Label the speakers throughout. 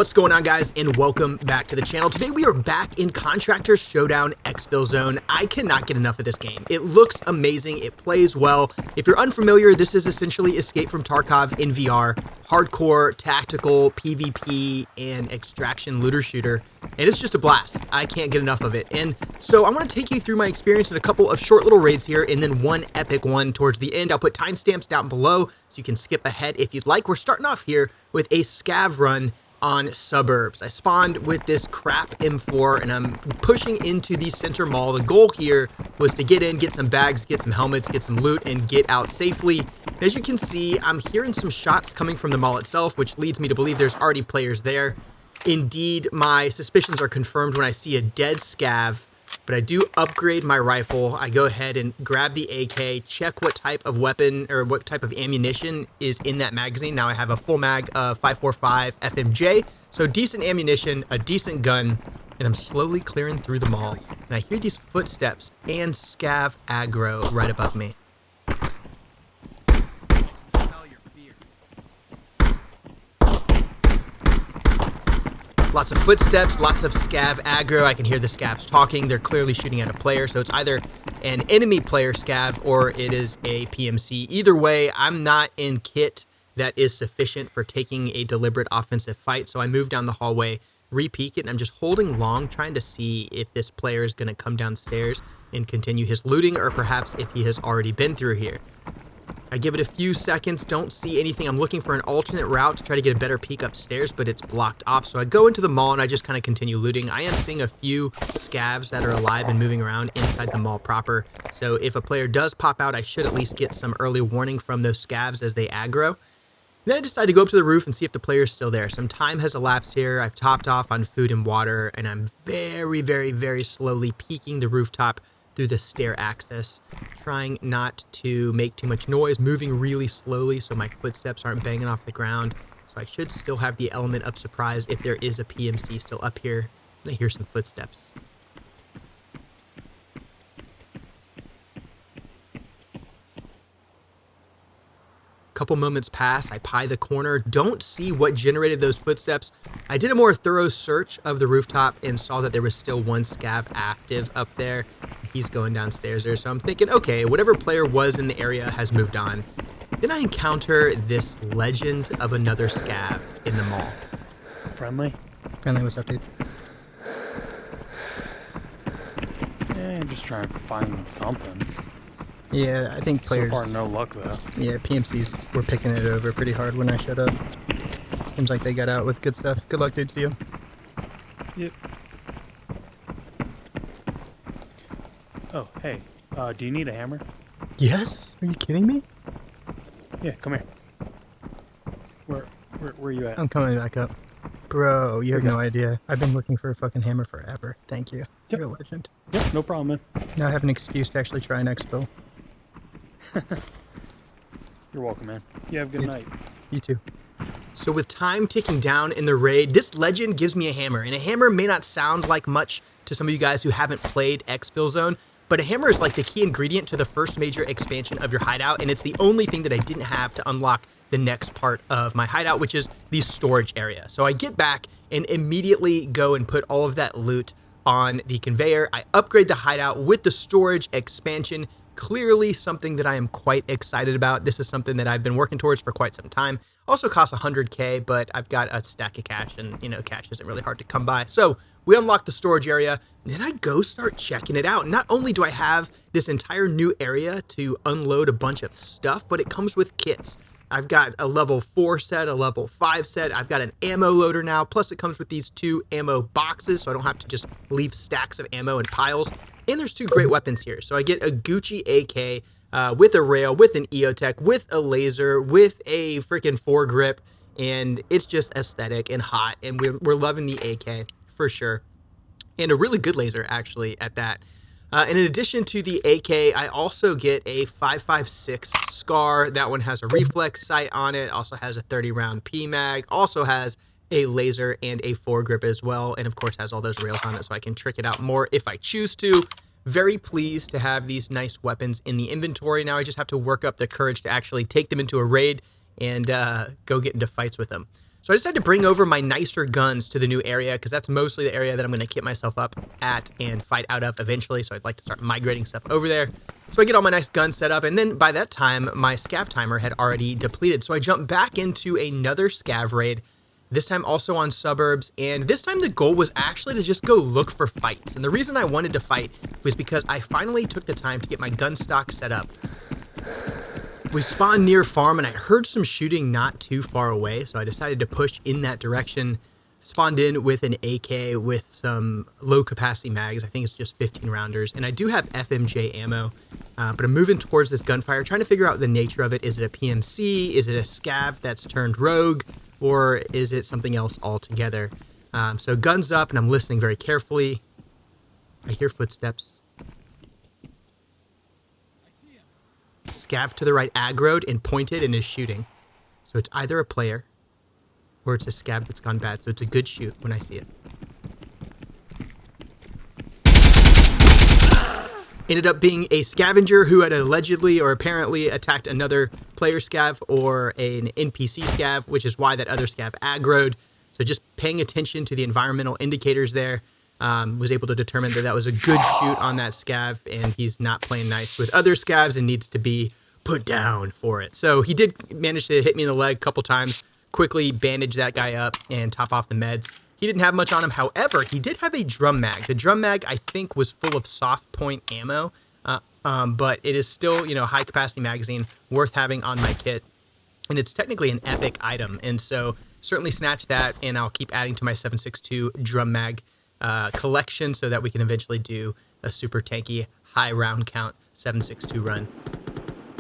Speaker 1: What's going on, guys, and welcome back to the channel. Today we are back in Contractor Showdown Exfil Zone. I cannot get enough of this game. It looks amazing. It plays well. If you're unfamiliar, this is essentially Escape from Tarkov in VR. Hardcore, tactical, PvP, and extraction looter shooter. And it's just a blast. I can't get enough of it. And so I want to take you through my experience in a couple of short little raids here, and then one epic one towards the end. I'll put timestamps down below so you can skip ahead if you'd like. We're starting off here with a scav run on Suburbs. I spawned with this crap M4 and I'm pushing into the center mall. The goal here was to get in, get some bags, get some helmets, get some loot, and get out safely. And as you can see, I'm hearing some shots coming from the mall itself, which leads me to believe there's already players there. Indeed, my suspicions are confirmed when I see a dead scav, but I do upgrade my rifle. I go ahead and grab the AK, check what type of weapon or what type of ammunition is in that magazine. Now I have a full mag of 5.45 FMJ, so decent ammunition, a decent gun, and I'm slowly clearing through the mall. And I hear these footsteps and scav aggro right above me. Lots of footsteps, lots of scav aggro. I can hear the scavs talking. They're clearly shooting at a player, so it's either an enemy player scav or it is a PMC. Either way, I'm not in kit that is sufficient for taking a deliberate offensive fight, so I move down the hallway, re-peek it, and I'm just holding long, trying to see if this player is going to come downstairs and continue his looting, or perhaps if he has already been through here. I give it a few seconds, don't see anything. I'm looking for an alternate route to try to get a better peek upstairs, but it's blocked off. So I go into the mall and I just kind of continue looting. I am seeing a few scavs that are alive and moving around inside the mall proper. So if a player does pop out, I should at least get some early warning from those scavs as they aggro. Then I decide to go up to the roof and see if the player is still there. Some time has elapsed here. I've topped off on food and water, and I'm very slowly peeking the rooftop through the stair access, trying not to make too much noise, moving really slowly so my footsteps aren't banging off the ground. So I should still have the element of surprise if there is a PMC still up here. And I hear some footsteps. Couple moments pass, I pie the corner, don't see what generated those footsteps. I did a more thorough search of the rooftop and saw that there was still one scav active up there. He's going downstairs there, so I'm thinking, okay, whatever player was in the area has moved on. Then I encounter this legend of another scav in the mall.
Speaker 2: Friendly?
Speaker 3: Friendly, what's up, dude?
Speaker 2: Yeah, I'm just trying to find something.
Speaker 3: Yeah, I think players...
Speaker 2: So far, no luck, though.
Speaker 3: Yeah, PMCs were picking it over pretty hard when I showed up. Seems like they got out with good stuff. Good luck, dude, to you.
Speaker 2: Yep. Oh, hey. Do you need a hammer?
Speaker 3: Yes? Are you kidding me?
Speaker 2: Yeah, come here. Where are you at?
Speaker 3: I'm coming back up. Bro, you have no idea. I've been looking for a fucking hammer forever. Thank you.
Speaker 2: Yep.
Speaker 3: You're a legend.
Speaker 2: Yep, no problem, man.
Speaker 3: Now I have an excuse to actually try an Exfil.
Speaker 2: You're welcome, man. You have a good night.
Speaker 3: You too.
Speaker 1: So with time ticking down in the raid, this legend gives me a hammer. And a hammer may not sound like much to some of you guys who haven't played Exfil Zone, but a hammer is like the key ingredient to the first major expansion of your hideout, and it's the only thing that I didn't have to unlock the next part of my hideout, which is the storage area. So I get back and immediately go and put all of that loot on the conveyor. I upgrade the hideout with the storage expansion. Clearly something that I am quite excited about. This is something that I've been working towards for quite some time. Also costs 100K, but I've got a stack of cash, and you know, cash isn't really hard to come by. So we unlock the storage area, and then I go start checking it out. Not only do I have this entire new area to unload a bunch of stuff, but it comes with kits. I've got a level 4 set, a level 5 set. I've got an ammo loader now. Plus it comes with these 2 ammo boxes, so I don't have to just leave stacks of ammo in piles. And there's 2 great weapons here. So I get a Gucci AK with a rail, with an EOTech, with a laser, with a freaking foregrip. And it's just aesthetic and hot. And we're loving the AK for sure. And a really good laser, actually, at that. And in addition to the AK, I also get a 5.56 SCAR. That one has a reflex sight on it, also has a 30-round PMag, also has a laser and a foregrip as well, and of course has all those rails on it so I can trick it out more if I choose to. Very pleased to have these nice weapons in the inventory. Now I just have to work up the courage to actually take them into a raid and go get into fights with them. So I decided to bring over my nicer guns to the new area because that's mostly the area that I'm going to kit myself up at and fight out of eventually. So I'd like to start migrating stuff over there. So I get all my nice guns set up, and then by that time, my scav timer had already depleted. So I jumped back into another scav raid, this time also on suburbs, and this time the goal was actually to just go look for fights. And the reason I wanted to fight was because I finally took the time to get my gun stock set up. We spawned near farm, and I heard some shooting not too far away, so I decided to push in that direction. Spawned in with an AK with some low-capacity mags. I think it's just 15 rounders, and I do have FMJ ammo, but I'm moving towards this gunfire, trying to figure out the nature of it. Is it a PMC? Is it a scav that's turned rogue? Or is it something else altogether? So guns up, and I'm listening very carefully. I hear footsteps. Scav to the right aggroed and pointed and is shooting. So it's either a player or it's a scav that's gone bad. So it's a good shoot when I see it. Ended up being a scavenger who had allegedly or apparently attacked another player scav or an NPC scav, which is why that other scav aggroed. So just paying attention to the environmental indicators there, was able to determine that that was a good shoot on that scav, and he's not playing nice with other scavs and needs to be put down for it. So he did manage to hit me in the leg a couple times, quickly bandage that guy up and top off the meds. He didn't have much on him. However, he did have a drum mag. The drum mag, I think, was full of soft point ammo, but it is still, you know, high capacity magazine, worth having on my kit. And it's technically an epic item. And so certainly snatch that, and I'll keep adding to my 7.62 drum mag collection so that we can eventually do a super tanky high round count 7.62 run.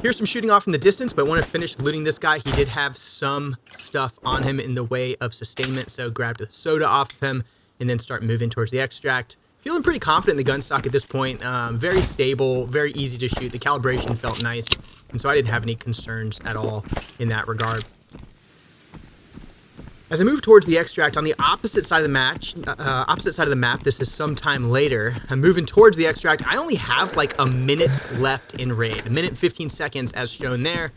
Speaker 1: Here's some shooting off in the distance, but I want to finish looting this guy. He did have some stuff on him in the way of sustainment, so grabbed a soda off of him and then start moving towards the extract. Feeling pretty confident in the gun stock at this point. Very stable, very easy to shoot. The calibration felt nice, and so I didn't have any concerns at all in that regard. As I move towards the extract on the opposite side of the map, this is sometime later. I'm moving towards the extract. I only have like a minute left in raid, a minute and 15 seconds as shown there.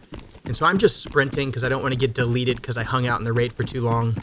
Speaker 1: And so I'm just sprinting because I don't want to get deleted because I hung out in the raid for too long.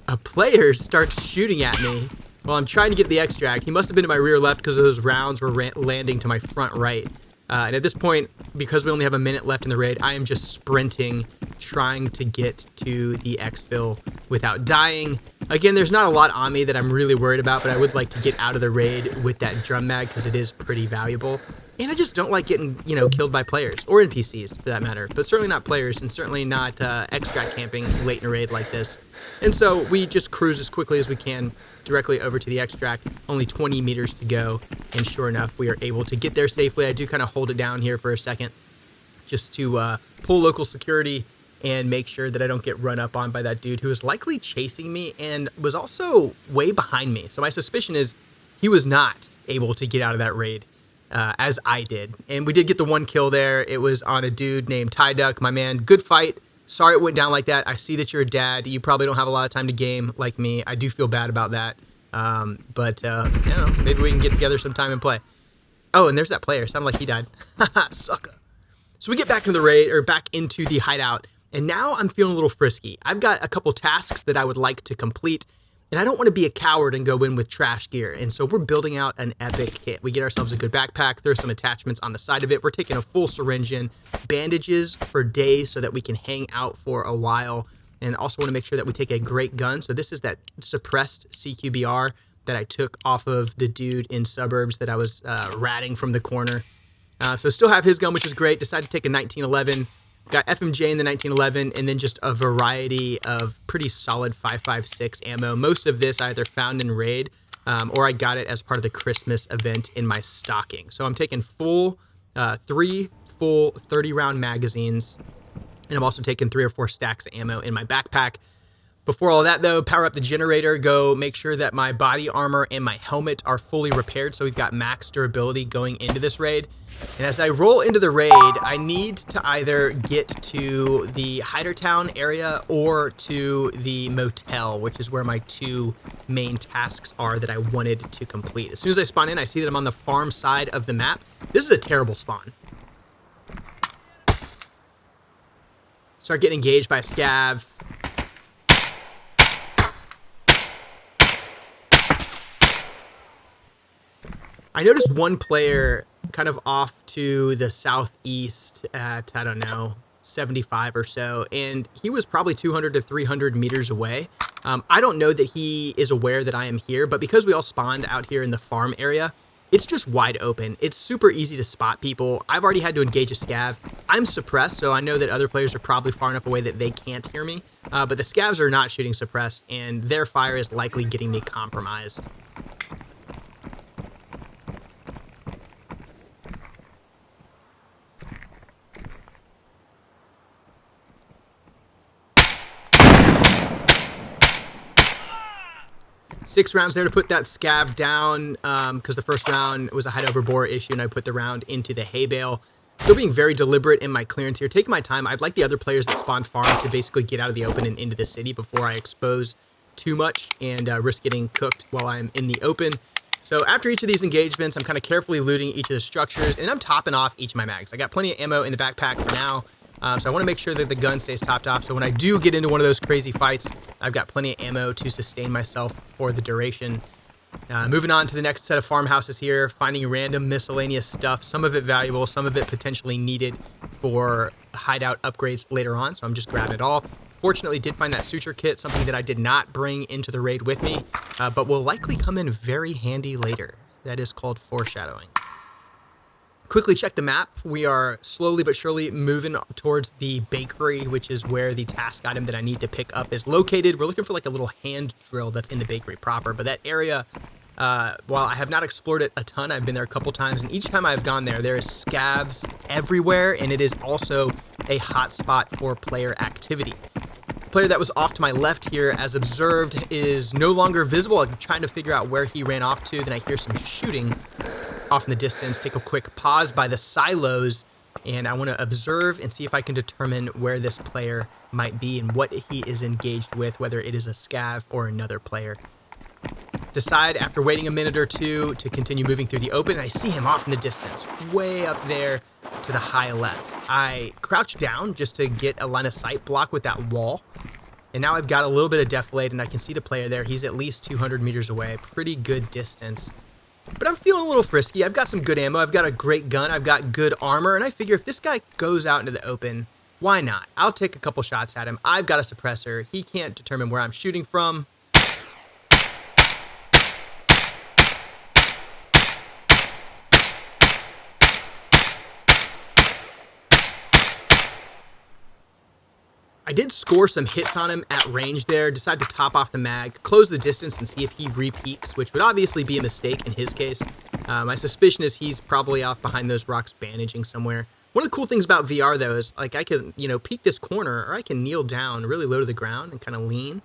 Speaker 1: A player starts shooting at me while I'm trying to get to the extract. He must have been to my rear left because those rounds were landing to my front right. And at this point, because we only have a minute left in the raid, I am just sprinting, trying to get to the Exfil without dying. Again, there's not a lot on me that I'm really worried about, but I would like to get out of the raid with that drum mag because it is pretty valuable. And I just don't like getting, you know, killed by players, or NPCs for that matter, but certainly not players, and certainly not extract camping late in a raid like this. And so we just cruise as quickly as we can directly over to the extract, only 20 meters to go, and sure enough, we are able to get there safely. I do kind of hold it down here for a second just to pull local security and make sure that I don't get run up on by that dude who is likely chasing me and was also way behind me. So my suspicion is he was not able to get out of that raid as I did. And we did get the one kill there. It was on a dude named Ty Duck, my man. Good fight. Sorry it went down like that. I see that you're a dad. You probably don't have a lot of time to game like me. I do feel bad about that. But you know, maybe we can get together sometime and play. Oh, and there's that player. Sounded like he died. Sucker. So we get back into the raid, or back into the hideout, and now I'm feeling a little frisky. I've got a couple tasks that I would like to complete, and I don't want to be a coward and go in with trash gear. And so we're building out an epic kit. We get ourselves a good backpack. There's some attachments on the side of it. We're taking a full syringe in, bandages for days so that we can hang out for a while, and also want to make sure that we take a great gun. So this is that suppressed CQBR that I took off of the dude in suburbs that I was ratting from the corner. So still have his gun, which is great. Decided to take a 1911. Got FMJ in the 1911, and then just a variety of pretty solid 5.56 ammo. Most of this I either found in raid, or I got it as part of the Christmas event in my stocking. So I'm taking full, 3 full 30-round magazines, and I'm also taking 3 or 4 stacks of ammo in my backpack. Before all that, though, power up the generator, go make sure that my body armor and my helmet are fully repaired, so we've got max durability going into this raid. And as I roll into the raid, I need to either get to the Hidertown area or to the motel, which is where my 2 main tasks are that I wanted to complete. As soon as I spawn in, I see that I'm on the farm side of the map. This is a terrible spawn. Start getting engaged by a scav. I noticed one player kind of off to the southeast at, I don't know, 75 or so, and he was probably 200 to 300 meters away. I don't know that he is aware that I am here, but because we all spawned out here in the farm area, it's just wide open. It's super easy to spot people. I've already had to engage a scav. I'm suppressed, so I know that other players are probably far enough away that they can't hear me, but the scavs are not shooting suppressed, and their fire is likely getting me compromised. 6 rounds there to put that scav down, because the first round was a hide over bore issue, and I put the round into the hay bale. Still being very deliberate in my clearance here, taking my time. I'd like the other players that spawned farm to basically get out of the open and into the city before I expose too much and risk getting cooked while I'm in the open. So after each of these engagements, I'm kind of carefully looting each of the structures, and I'm topping off each of my mags. I got plenty of ammo in the backpack for now. So I want to make sure that the gun stays topped off, so when I do get into one of those crazy fights, I've got plenty of ammo to sustain myself for the duration. Moving on to the next set of farmhouses here, finding random miscellaneous stuff, some of it valuable, some of it potentially needed for hideout upgrades later on, so I'm just grabbing it all. Fortunately, did find that suture kit, something that I did not bring into the raid with me, but will likely come in very handy later. That is called foreshadowing. Quickly check the map. We are slowly but surely moving towards the bakery, which is where the task item that I need to pick up is located. We're looking for like a little hand drill that's in the bakery proper, but that area, while I have not explored it a ton, I've been there a couple times, and each time I've gone there, there is scavs everywhere, and it is also a hotspot for player activity. The player that was off to my left here, as observed, is no longer visible. I'm trying to figure out where he ran off to. Then I hear some shooting off in the distance. Take a quick pause by the silos, and I want to observe and see if I can determine where this player might be and what he is engaged with, whether it is a scav or another player. Decide after waiting a minute or two to continue moving through the open, and I see him off in the distance, way up there to the high left. I crouch down just to get a line of sight block with that wall, and now I've got a little bit of deflate, and I can see the player there. He's at least 200 meters away, pretty good distance. But I'm feeling a little frisky. I've got some good ammo. I've got a great gun. I've got good armor. And I figure if this guy goes out into the open, why not? I'll take a couple shots at him. I've got a suppressor. He can't determine where I'm shooting from. I did score some hits on him at range there, decided to top off the mag, close the distance and see if he re-peeks, which would obviously be a mistake in his case. My suspicion is he's probably off behind those rocks bandaging somewhere. One of the cool things about VR though is like I can, peek this corner, or I can kneel down really low to the ground and kind of lean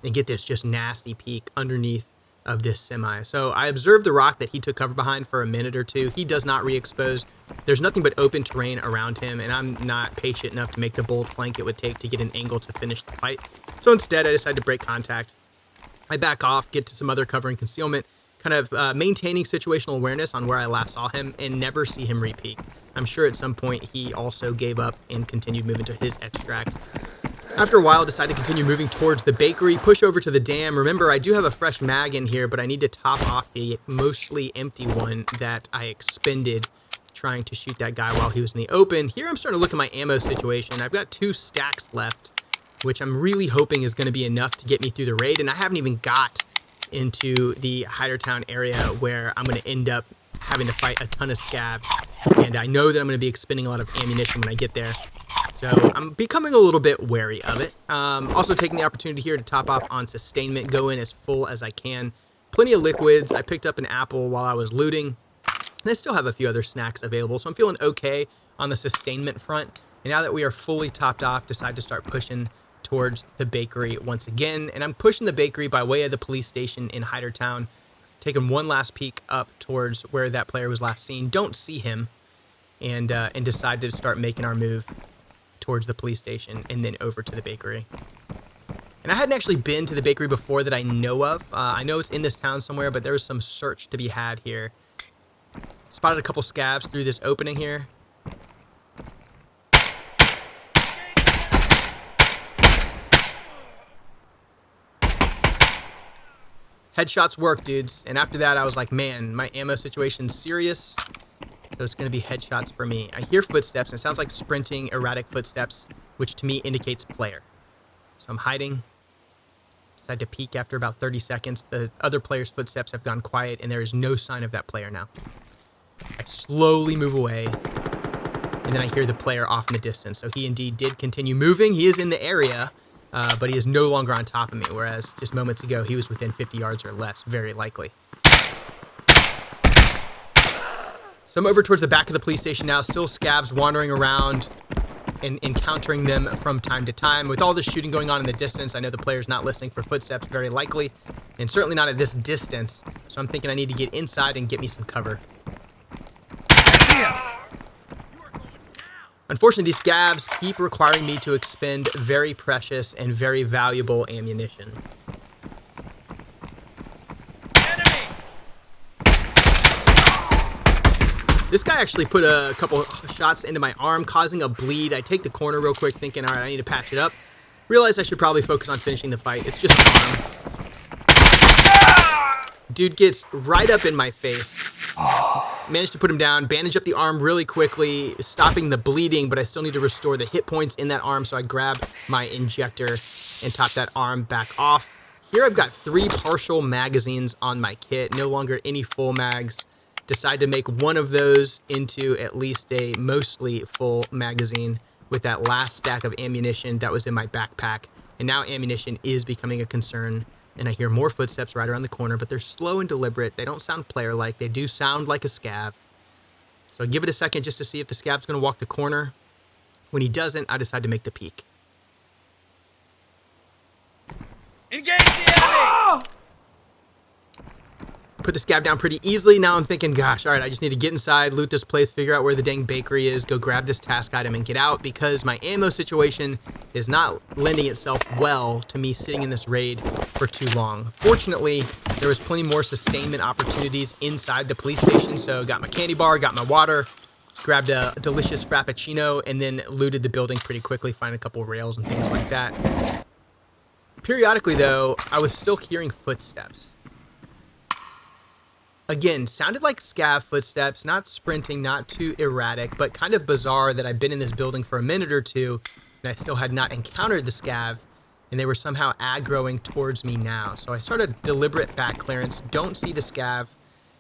Speaker 1: and get this just nasty peek underneath of this semi. So I observed the rock that he took cover behind for a minute or two. He does not re-expose. There's nothing but open terrain around him, and I'm not patient enough to make the bold flank it would take to get an angle to finish the fight. So instead, I decided to break contact. I back off, get to some other cover and concealment, kind of maintaining situational awareness on where I last saw him, and never see him re-peek. I'm sure at some point he also gave up and continued moving to his extract. After a while, decided to continue moving towards the bakery, push over to the dam. Remember, I do have a fresh mag in here, but I need to top off the mostly empty one that I expended trying to shoot that guy while he was in the open. Here, I'm starting to look at my ammo situation. I've got 2 stacks left, which I'm really hoping is going to be enough to get me through the raid, and I haven't even got into the Hidertown area where I'm going to end up having to fight a ton of scavs, and I know that I'm going to be expending a lot of ammunition when I get there. So I'm becoming a little bit wary of it. Also taking the opportunity here to top off on sustainment, go in as full as I can. Plenty of liquids. I picked up an apple while I was looting, and I still have a few other snacks available, so I'm feeling okay on the sustainment front. And now that we are fully topped off, decide to start pushing towards the bakery once again. And I'm pushing the bakery by way of the police station in Hidertown, taking one last peek up towards where that player was last seen. Don't see him, and decide to start making our move towards the police station and then over to the bakery. And I hadn't actually been to the bakery before that I know of. I know it's in this town somewhere, but there was some search to be had here. Spotted a couple scavs through this opening here. Headshots work, dudes. And after that, I was like, man, my ammo situation's serious. So it's going to be headshots for me. I hear footsteps. And it sounds like sprinting, erratic footsteps, which to me indicates player. So I'm hiding. Decide to peek after about 30 seconds. The other player's footsteps have gone quiet, and there is no sign of that player now. I slowly move away, and then I hear the player off in the distance. So he indeed did continue moving. He is in the area, but he is no longer on top of me, whereas just moments ago, he was within 50 yards or less, very likely. So I'm over towards the back of the police station now, still scavs wandering around and encountering them from time to time. With all this shooting going on in the distance, I know the player's not listening for footsteps, very likely, and certainly not at this distance. So I'm thinking I need to get inside and get me some cover. Unfortunately, these scavs keep requiring me to expend very precious and very valuable ammunition. This guy actually put a couple shots into my arm, causing a bleed. I take the corner real quick, thinking, all right, I need to patch it up. Realize I should probably focus on finishing the fight. It's just an arm. Dude gets right up in my face. Managed to put him down, bandage up the arm really quickly, stopping the bleeding, but I still need to restore the hit points in that arm, so I grab my injector and top that arm back off. Here I've got 3 partial magazines on my kit, no longer any full mags. Decide to make one of those into at least a mostly full magazine with that last stack of ammunition that was in my backpack. And now ammunition is becoming a concern, and I hear more footsteps right around the corner, but they're slow and deliberate. They don't sound player-like. They do sound like a scav. So I give it a second just to see if the scav's going to walk the corner. When he doesn't, I decide to make the peek.
Speaker 4: Engage the enemy!
Speaker 1: Put the scav down pretty easily. Now I'm thinking, gosh, all right, I just need to get inside, loot this place, figure out where the dang bakery is, go grab this task item and get out, because my ammo situation is not lending itself well to me sitting in this raid for too long. Fortunately, there was plenty more sustainment opportunities inside the police station, so got my candy bar, got my water, grabbed a delicious frappuccino, and then looted the building pretty quickly, find a couple rails and things like that. Periodically, though, I was still hearing footsteps. Again, sounded like scav footsteps, not sprinting, not too erratic, but kind of bizarre that I've been in this building for a minute or two and I still had not encountered the scav, and they were somehow aggroing towards me now. So I start a deliberate back clearance, don't see the scav,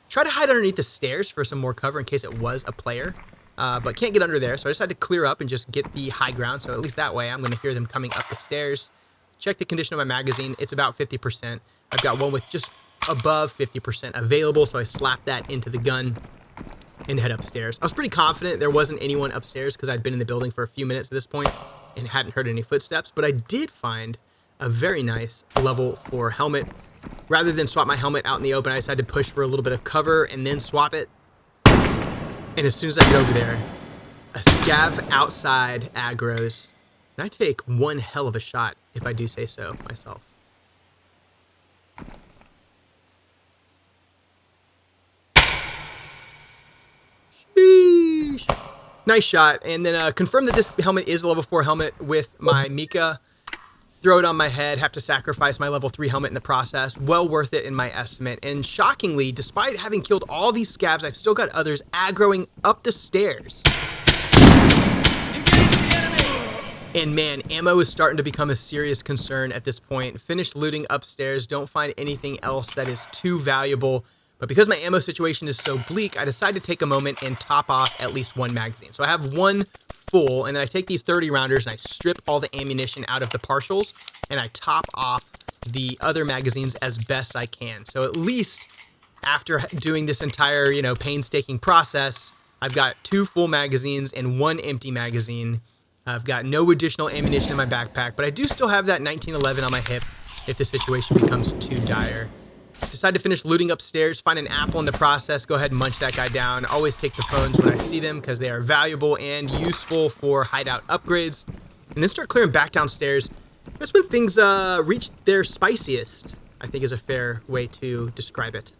Speaker 1: try to hide underneath the stairs for some more cover in case it was a player, but can't get under there. So I decided to clear up and just get the high ground, so at least that way I'm going to hear them coming up the stairs. Check the condition of my magazine, it's about 50%. I've got one with just above 50% available, so I slap that into the gun and head upstairs. I was pretty confident there wasn't anyone upstairs because I'd been in the building for a few minutes at this point and hadn't heard any footsteps, but I did find a very nice level 4 helmet. Rather than swap my helmet out in the open, I decided to push for a little bit of cover and then swap it. And as soon as I get over there, a scav outside aggroes, and I take one hell of a shot, if I do say so myself. Nice shot, and then confirm that this helmet is a level 4 helmet with my Mika. Throw it on my head, have to sacrifice my level 3 helmet in the process. Well worth it in my estimate. And shockingly, despite having killed all these scavs, I've still got others aggroing up the stairs. And man, ammo is starting to become a serious concern at this point. Finished looting upstairs, don't find anything else that is too valuable. But because my ammo situation is so bleak, I decided to take a moment and top off at least one magazine. So I have one full, and then I take these 30 rounders and I strip all the ammunition out of the partials, and I top off the other magazines as best I can. So at least after doing this entire, painstaking process, I've got 2 full magazines and 1 empty magazine. I've got no additional ammunition in my backpack, but I do still have that 1911 on my hip if the situation becomes too dire. Decide to finish looting upstairs, find an apple in the process, go ahead and munch that guy down. Always take the phones when I see them because they are valuable and useful for hideout upgrades. And then start clearing back downstairs. That's when things reach their spiciest, I think is a fair way to describe it.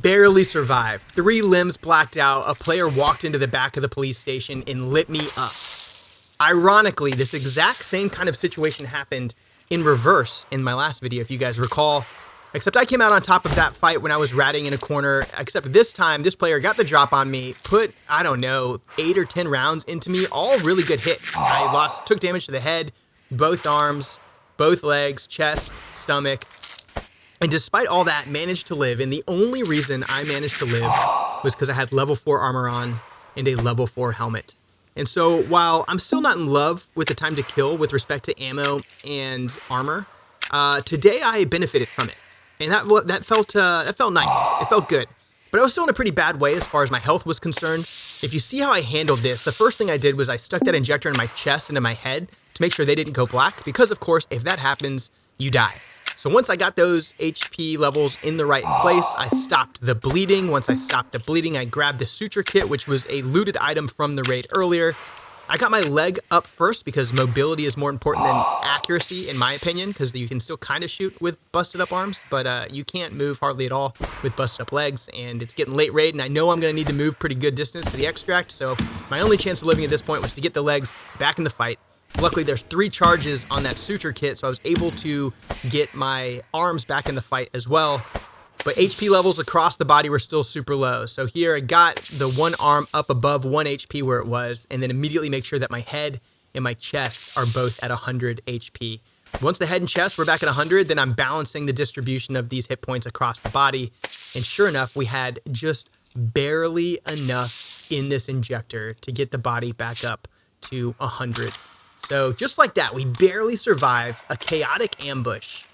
Speaker 1: Barely survived. 3 limbs blacked out. A player walked into the back of the police station and lit me up. Ironically, this exact same kind of situation happened in reverse in my last video, if you guys recall. Except I came out on top of that fight when I was ratting in a corner. Except this time, this player got the drop on me, put, I don't know, 8 or 10 rounds into me, all really good hits. I took damage to the head, both arms, both legs, chest, stomach. And despite all that, managed to live. And the only reason I managed to live was because I had level 4 armor on and a level 4 helmet. And so while I'm still not in love with the time to kill with respect to ammo and armor, today I benefited from it. And that felt nice. It felt good. But I was still in a pretty bad way as far as my health was concerned. If you see how I handled this, the first thing I did was I stuck that injector in my chest and in my head to make sure they didn't go black. Because, of course, if that happens, you die. So once I got those HP levels in the right place, I stopped the bleeding. Once I stopped the bleeding, I grabbed the suture kit, which was a looted item from the raid earlier. I got my leg up first because mobility is more important than accuracy, in my opinion, because you can still kind of shoot with busted up arms, but you can't move hardly at all with busted up legs, and it's getting late raid, and I know I'm going to need to move pretty good distance to the extract, so my only chance of living at this point was to get the legs back in the fight. Luckily, there's 3 charges on that suture kit, so I was able to get my arms back in the fight as well. But HP levels across the body were still super low. So here I got the one arm up above 1 HP where it was, and then immediately make sure that my head and my chest are both at 100 HP. Once the head and chest were back at 100, then I'm balancing the distribution of these hit points across the body. And sure enough, we had just barely enough in this injector to get the body back up to 100. So just like that, we barely survive a chaotic ambush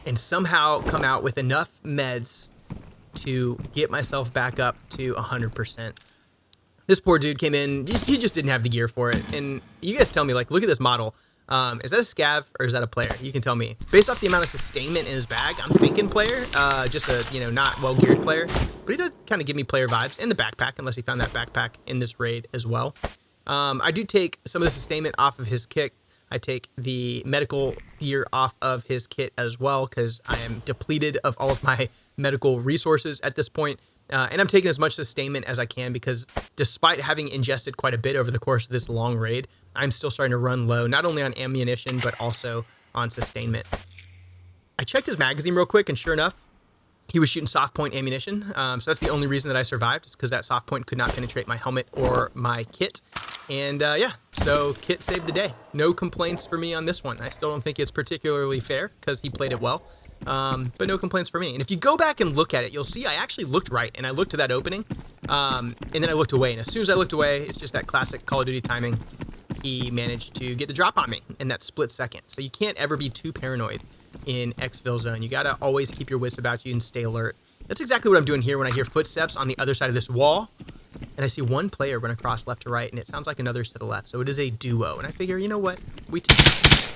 Speaker 1: and somehow come out with enough meds to get myself back up to 100%. This poor dude came in, he just didn't have the gear for it. And you guys tell me, like, look at this model. Is that a scav or is that a player? You can tell me. Based off the amount of sustainment in his bag, I'm thinking player, just a, not well-geared player. But he does kind of give me player vibes, and the backpack, unless he found that backpack in this raid as well. I do take some of the sustainment off of his kit. I take the medical gear off of his kit as well because I am depleted of all of my medical resources at this point. And I'm taking as much sustainment as I can because despite having ingested quite a bit over the course of this long raid, I'm still starting to run low, not only on ammunition, but also on sustainment. I checked his magazine real quick, and sure enough, he was shooting soft point ammunition. So that's the only reason that I survived, is because that soft point could not penetrate my helmet or my kit. And yeah, so kit saved the day. No complaints for me on this one. I still don't think it's particularly fair because he played it well. But no complaints for me. And if you go back and look at it, you'll see I actually looked right, and I looked to that opening, and then I looked away. And as soon as I looked away, it's just that classic Call of Duty timing. He managed to get the drop on me in that split second. So you can't ever be too paranoid in Exfil zone. You gotta always keep your wits about you and stay alert. That's exactly what I'm doing here when I hear footsteps on the other side of this wall, and I see one player run across left to right, and it sounds like another's to the left. So it is a duo, and I figure, you know what? We take it.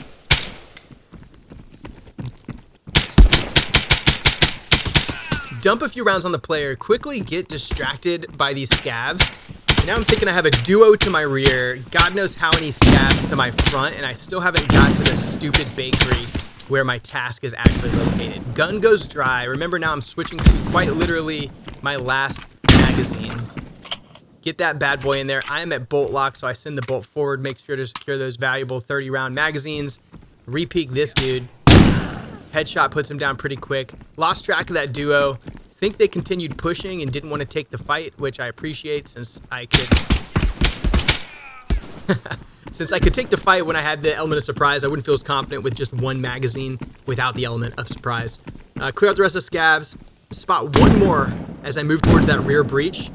Speaker 1: Dump a few rounds on the player, quickly get distracted by these scavs. And now I'm thinking I have a duo to my rear, God knows how many scavs to my front, and I still haven't got to this stupid bakery where my task is actually located. Gun goes dry. Remember, now I'm switching to quite literally my last magazine. Get that bad boy in there. I am at bolt lock, so I send the bolt forward, make sure to secure those valuable 30-round magazines. Repeat this dude. Headshot puts him down pretty quick. Lost track of that duo. Think they continued pushing and didn't want to take the fight, which I appreciate since I could... Since I could take the fight when I had the element of surprise, I wouldn't feel as confident with just one magazine without the element of surprise. Clear out the rest of the scavs, spot one more as I move towards that rear breach,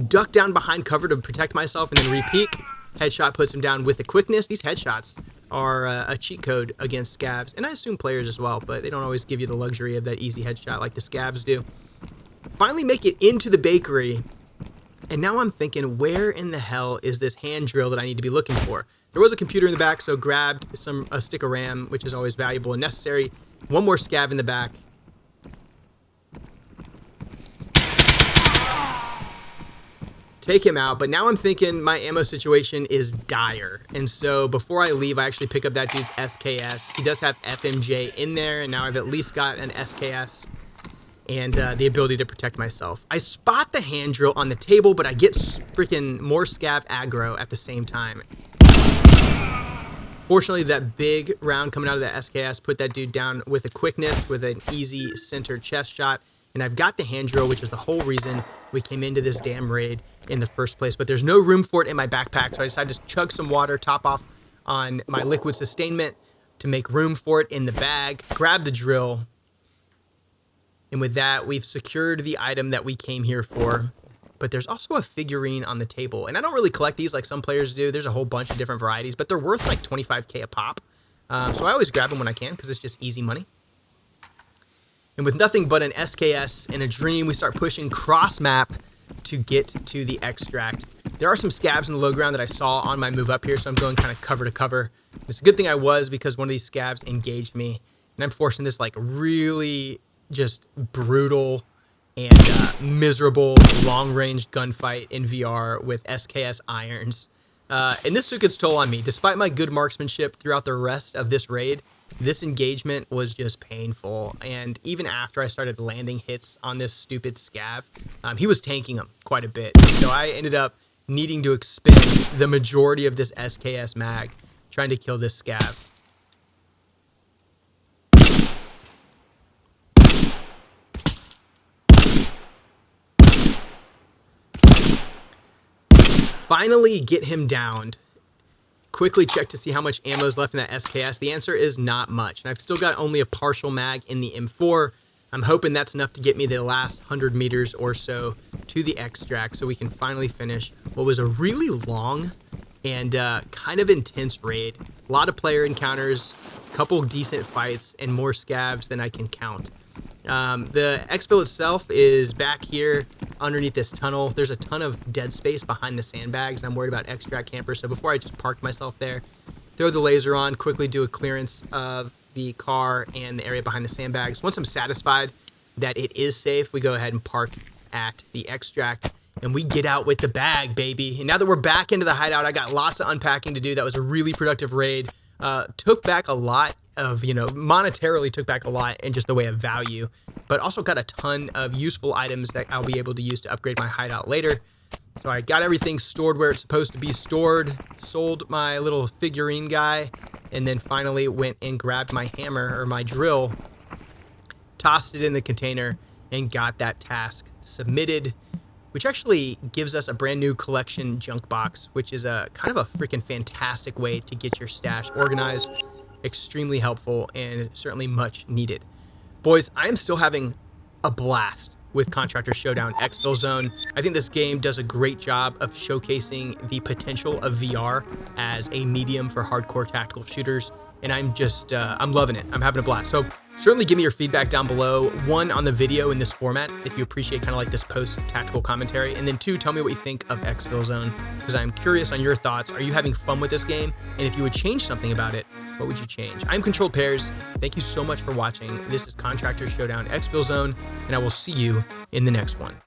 Speaker 1: duck down behind cover to protect myself, and then re-peek. Headshot puts him down with the quickness. These headshots are a cheat code against scavs, and I assume players as well, but they don't always give you the luxury of that easy headshot like the scavs do. Finally make it into the bakery, and now I'm thinking, where in the hell is this hand drill that I need to be looking for? There was a computer in the back, so grabbed a stick of RAM, which is always valuable and necessary. One more scav in the back. Take him out, but now I'm thinking my ammo situation is dire. And so before I leave, I actually pick up that dude's SKS. He does have FMJ in there, and now I've at least got an SKS and the ability to protect myself. I spot the hand drill on the table, but I get freaking more scav aggro at the same time. Fortunately, that big round coming out of the SKS put that dude down with a quickness, with an easy center chest shot. And I've got the hand drill, which is the whole reason we came into this damn raid in the first place. But there's no room for it in my backpack, so I decided to chug some water, top off on my liquid sustainment to make room for it in the bag, grab the drill. And with that, we've secured the item that we came here for. But there's also a figurine on the table. And I don't really collect these like some players do. There's a whole bunch of different varieties, but they're worth like 25K a pop. So I always grab them when I can because it's just easy money. And with nothing but an SKS and a dream, we start pushing cross map to get to the extract. There are some scavs in the low ground that I saw on my move up here, so I'm going kind of cover to cover. It's a good thing I was, because one of these scavs engaged me, and I'm forcing this like really just brutal and miserable long-range gunfight in VR with SKS irons. And this took its toll on me. Despite my good marksmanship throughout the rest of this raid, this engagement was just painful. And even after I started landing hits on this stupid scav, he was tanking them quite a bit. So I ended up needing to expend the majority of this SKS mag trying to kill this scav. Finally get him downed. Quickly check to see how much ammo is left in that SKS. The answer is not much. And I've still got only a partial mag in the M4. I'm hoping that's enough to get me the last 100 meters or so to the extract so we can finally finish what was a really long and kind of intense raid. A lot of player encounters, a couple decent fights, and more scavs than I can count. The Exfil itself is back here underneath this tunnel. There's a ton of dead space behind the sandbags. I'm worried about extract campers, so before I just park myself there, throw the laser on, quickly do a clearance of the car and the area behind the sandbags. Once I'm satisfied that it is safe, we go ahead and park at the extract, and we get out with the bag, baby. And now that we're back into the hideout, I got lots of unpacking to do. That was a really productive raid. Took back a lot of, monetarily took back a lot in just the way of value, but also got a ton of useful items that I'll be able to use to upgrade my hideout later. So I got everything stored where it's supposed to be stored, sold my little figurine guy, and then finally went and grabbed my hammer or my drill, tossed it in the container, and got that task submitted, which actually gives us a brand new collection junk box, which is a kind of a freaking fantastic way to get your stash organized. Extremely helpful and certainly much needed. Boys, I am still having a blast with Contractor Showdown Exfil Zone. I think this game does a great job of showcasing the potential of VR as a medium for hardcore tactical shooters, and I'm just, I'm loving it. I'm having a blast. So certainly give me your feedback down below. One, on the video in this format, if you appreciate kind of like this post-tactical commentary, and then two, tell me what you think of Exfil Zone, because I'm curious on your thoughts. Are you having fun with this game? And if you would change something about it, what would you change? I'm Controlled Pairs. Thank you so much for watching. This is Contractor Showdown Exfil Zone, and I will see you in the next one.